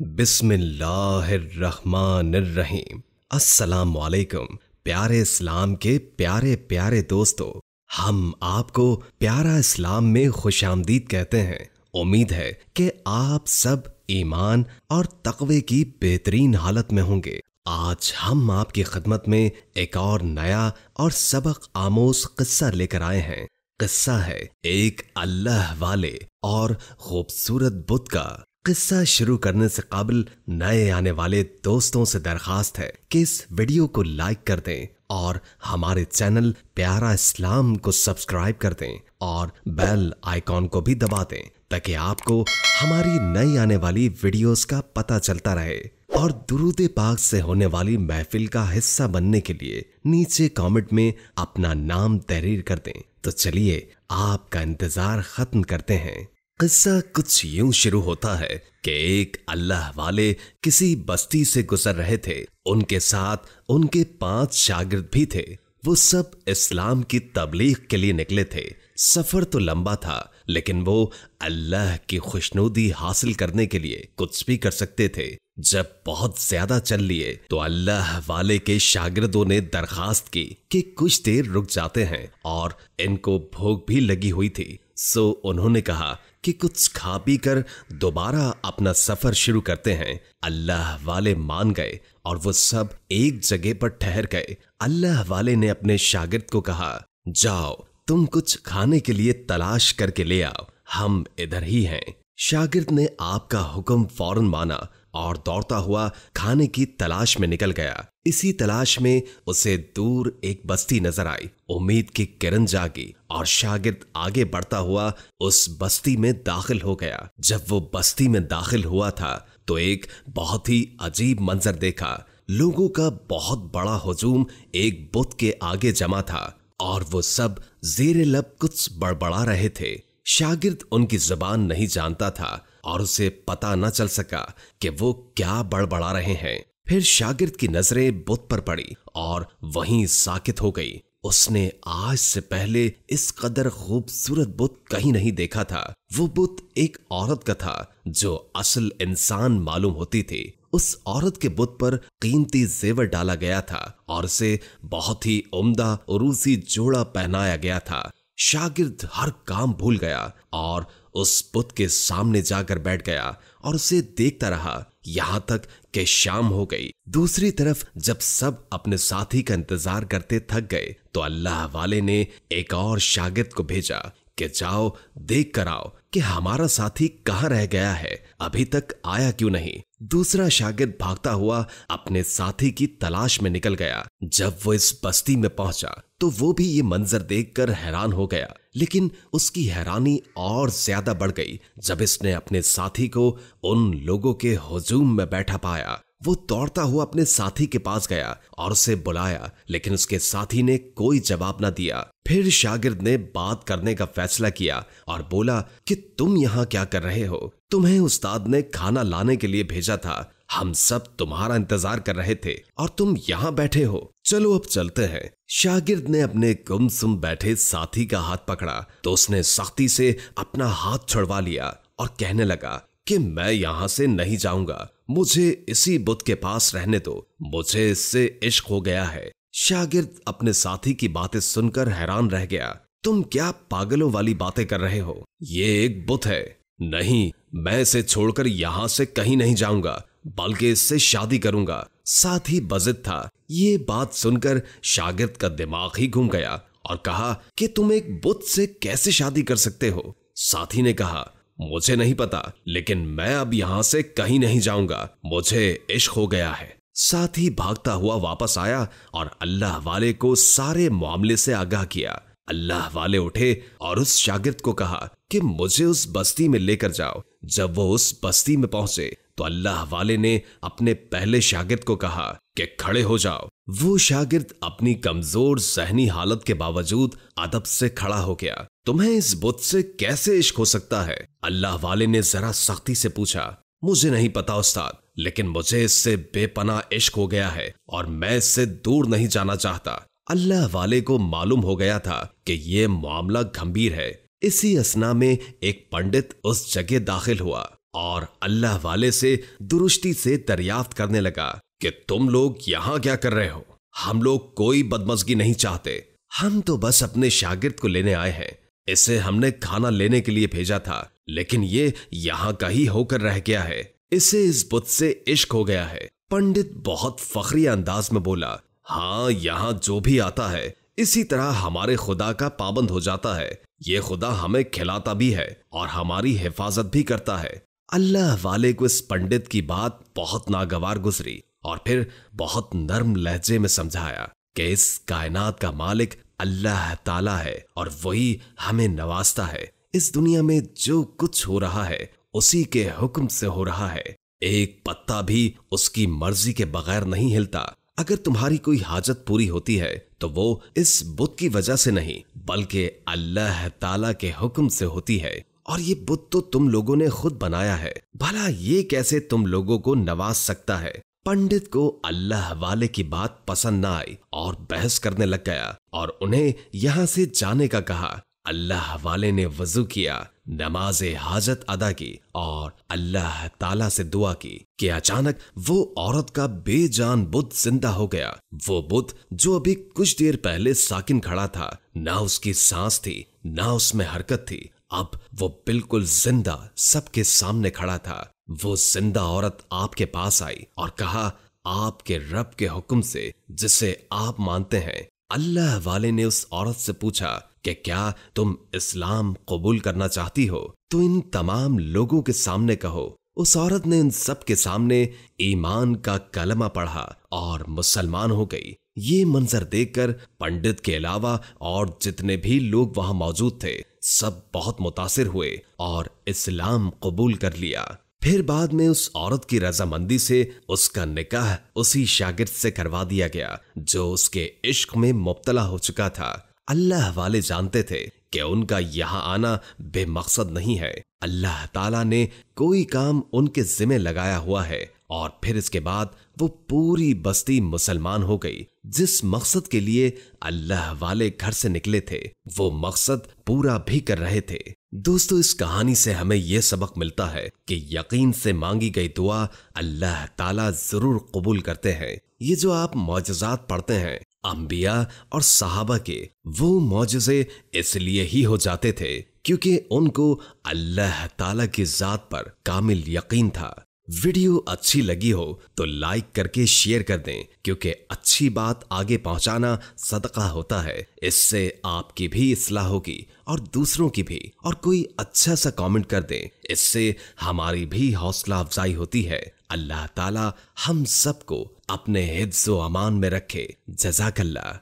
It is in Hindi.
बिस्मिल्लाहिर्रहमानिर्रहीम। अस्सलामुअलैकुम प्यारे इस्लाम के प्यारे प्यारे दोस्तों, हम आपको प्यारा इस्लाम में खुशामदीद कहते हैं। उम्मीद है कि आप सब ईमान और तक़वे की बेहतरीन हालत में होंगे। आज हम आपकी खिदमत में एक और नया और सबक आमोज किस्सा लेकर आए हैं। किस्सा है एक अल्लाह वाले और खूबसूरत बुत का। किस्सा शुरू करने से कबल नए आने वाले दोस्तों से दरखास्त है कि इस वीडियो को लाइक कर दें और हमारे चैनल प्यारा इस्लाम को सब्सक्राइब कर दें और बेल आइकॉन को भी दबा दें ताकि आपको हमारी नई आने वाली वीडियोस का पता चलता रहे। और दुरूद पाक से होने वाली महफिल का हिस्सा बनने के लिए नीचे कमेंट में अपना नाम तहरीर कर दें। तो चलिए आपका इंतजार खत्म करते हैं। किस्सा कुछ यूं शुरू होता है कि एक अल्लाह वाले किसी बस्ती से गुजर रहे थे। उनके साथ उनके 5 शागिर्द भी थे। वो सब इस्लाम की तबलीग के लिए निकले थे। सफर तो लंबा था, लेकिन वो अल्लाह की खुशनुदी हासिल करने के लिए कुछ भी कर सकते थे। जब बहुत ज्यादा चल लिए तो अल्लाह वाले के शागिर्दों ने दरखास्त की कि कुछ देर रुक जाते हैं और इनको भूख भी लगी हुई थी। सो उन्होंने कहा कि कुछ खा पी कर दोबारा अपना सफर शुरू करते हैं। अल्लाह वाले मान गए और वो सब एक जगह पर ठहर गए। अल्लाह वाले ने अपने शागिर्द को कहा, जाओ तुम कुछ खाने के लिए तलाश करके ले आओ, हम इधर ही हैं। शागिर्द ने आपका हुक्म फौरन माना और दौड़ता हुआ खाने की तलाश में निकल गया। इसी तलाश में उसे दूर एक बस्ती नजर आई। उम्मीद की किरण जागी और शागिर्द आगे बढ़ता हुआ उस बस्ती में दाखिल हो गया। जब वो बस्ती में दाखिल हुआ था तो एक बहुत ही अजीब मंजर देखा। लोगों का बहुत बड़ा हुजूम एक बुत के आगे जमा था और वो सब ज़ेरे लब कुछ बड़बड़ा रहे थे। शागिर्द उनकी जुबान नहीं जानता था और उसे पता न चल सका कि वो क्या बड़बड़ा रहे हैं। फिर शागिर्द की नजरें बुत पर पड़ी और वहीं साकित हो गई। उसने आज से पहले इस कदर खूबसूरत बुत कहीं नहीं देखा था। वो बुत एक औरत का था जो असल इंसान मालूम होती थी। उस औरत के बुत पर कीमती जेवर डाला गया था और उसे बहुत ही उम्दा उरूसी जोड़ा पहनाया गया था। शागिर्द हर काम भूल गया और उस बुत के सामने जाकर बैठ गया और उसे देखता रहा यहां तक कि शाम हो गई। दूसरी तरफ जब सब अपने साथी का इंतजार करते थक गए तो अल्लाह वाले ने एक और शागिर्द को भेजा कि जाओ देख कर आओ कि हमारा साथी कहाँ रह गया है, अभी तक आया क्यों नहीं। दूसरा शागिर्द भागता हुआ अपने साथी की तलाश में निकल गया। जब वो इस बस्ती में पहुंचा तो वो भी ये मंजर देखकर हैरान हो गया, लेकिन उसकी हैरानी और ज्यादा बढ़ गई जब इसने अपने साथी को उन लोगों के हुजूम में बैठा पाया। वो दौड़ता हुआ अपने साथी के पास गया और उसे बुलाया, लेकिन उसके साथी ने कोई जवाब न दिया। फिर शागिर्द ने बात करने का फैसला किया और बोला कि तुम यहाँ क्या कर रहे हो? तुम्हें उस्ताद ने खाना लाने के लिए भेजा था। हम सब तुम्हारा इंतजार कर रहे थे और तुम यहाँ बैठे हो। चलो अब चलते हैं। शागिर्द ने अपने गुमसुम बैठे साथी का हाथ पकड़ा तो उसने सख्ती से अपना हाथ छुड़वा लिया और कहने लगा कि मैं यहाँ से नहीं जाऊंगा, मुझे इसी बुत के पास रहने दो, मुझे इससे इश्क हो गया है। शागिर्द अपने साथी की बातें सुनकर हैरान रह गया। तुम क्या पागलों वाली बातें कर रहे हो? ये एक बुत है। नहीं, मैं इसे छोड़कर यहाँ से कहीं नहीं जाऊंगा, बल्कि इससे शादी करूंगा। साथी बजिद था। ये बात सुनकर शागिर्द का दिमाग ही घूम गया और कहा कि तुम एक बुत से कैसे शादी कर सकते हो? साथी ने कहा, मुझे नहीं पता, लेकिन मैं अब यहाँ से कहीं नहीं जाऊंगा, मुझे इश्क हो गया है। साथी भागता हुआ वापस आया और अल्लाह वाले को सारे मामले से आगाह किया। अल्लाह वाले उठे और उस शागिर्द को कहा कि मुझे उस बस्ती में लेकर जाओ। जब वो उस बस्ती में पहुंचे तो अल्लाह वाले ने अपने पहले शागिर्द को कहा कि खड़े हो जाओ। वो शागिर्द अपनी कमजोर ज़हनी हालत के बावजूद अदब से खड़ा हो गया। तुम्हें इस बुत से कैसे इश्क हो सकता है? अल्लाह वाले ने जरा सख्ती से पूछा। मुझे नहीं पता उस्ताद, लेकिन मुझे इससे बेपनाह इश्क हो गया है और मैं इससे दूर नहीं जाना चाहता। अल्लाह वाले को मालूम हो गया था कि यह मामला गंभीर है। इसी असना में एक पंडित उस जगह दाखिल हुआ और अल्लाह वाले से दुरुस्ती से दरियाफ्त करने लगा कि तुम लोग यहां क्या कर रहे हो? हम लोग कोई बदमज़गी नहीं चाहते, हम तो बस अपने शागिर्द को लेने आए हैं। इसे हमने खाना लेने के लिए भेजा था, लेकिन ये यहां का ही होकर रह गया है। इसे इस बुत से इश्क हो गया है। पंडित बहुत फखरी अंदाज में बोला, हाँ, यहां जो भी आता है इसी तरह हमारे खुदा का पाबंद हो जाता है। ये खुदा हमें खिलाता भी है और हमारी हिफाजत भी करता है। अल्लाह वाले को इस पंडित की बात बहुत नागवार गुजरी और फिर बहुत नर्म लहजे में समझाया कि इस कायनात का मालिक अल्लाह ताला है और वही हमें नवाजता है। इस दुनिया में जो कुछ हो रहा है उसी के हुक्म से हो रहा है। एक पत्ता भी उसकी मर्जी के बगैर नहीं हिलता। अगर तुम्हारी कोई हाजत पूरी होती है तो वो इस बुत की वजह से नहीं बल्कि अल्लाह ताला के हुक्म से होती है, और ये बुत तो तुम लोगों ने खुद बनाया है। भला ये कैसे तुम लोगों को नवाज सकता है? पंडित को अल्लाह वाले की बात पसंद न आई और बहस करने लग गया और उन्हें यहाँ से जाने का कहा। अल्लाह वाले ने वजू किया, नमाज हाजत अदा की और अल्लाह ताला से दुआ की कि अचानक वो औरत का बेजान बुत जिंदा हो गया। वो बुत जो अभी कुछ देर पहले साकिन खड़ा था, ना उसकी सांस थी ना उसमें हरकत थी, अब वो बिल्कुल जिंदा सबके सामने खड़ा था। वो जिंदा औरत आपके पास आई और कहा, आपके रब के हुक्म से जिसे आप मानते हैं। अल्लाह वाले ने उस औरत से पूछा कि क्या तुम इस्लाम कबूल करना चाहती हो? तो इन तमाम लोगों के सामने कहो। उस औरत ने इन सब के सामने ईमान का कलमा पढ़ा और मुसलमान हो गई। ये मंजर देखकर पंडित के अलावा और जितने भी लोग वहां मौजूद थे सब बहुत मुतासिर हुए और इस्लाम कबूल कर लिया। फिर बाद में उस औरत की रजामंदी से उसका निकाह उसी शागिर्द से करवा दिया गया जो उसके इश्क में मुब्तला हो चुका था। अल्लाह वाले जानते थे कि उनका यहाँ आना बेमकसद नहीं है। अल्लाह ताला ने कोई काम उनके जिम्मे लगाया हुआ है और फिर इसके बाद वो पूरी बस्ती मुसलमान हो गई। जिस मकसद के लिए अल्लाह वाले घर से निकले थे वो मकसद पूरा भी कर रहे थे। दोस्तों, इस कहानी से हमें यह सबक मिलता है कि यकीन से मांगी गई दुआ अल्लाह ताला जरूर कबूल करते हैं। ये जो आप मौजज़ात पढ़ते हैं अंबिया और सहाबा के, वो मौजज़े इसलिए ही हो जाते थे क्योंकि उनको अल्लाह ताला की जात पर कामिल यकीन था। वीडियो अच्छी लगी हो तो लाइक करके शेयर कर दें, क्योंकि अच्छी बात आगे पहुंचाना सदका होता है। इससे आपकी भी इस्लाह होगी और दूसरों की भी। और कोई अच्छा सा कमेंट कर दें, इससे हमारी भी हौसला अफजाई होती है। अल्लाह ताला हम सबको अपने हिफ्ज़ व अमान में रखे। जज़ाकल्लाह।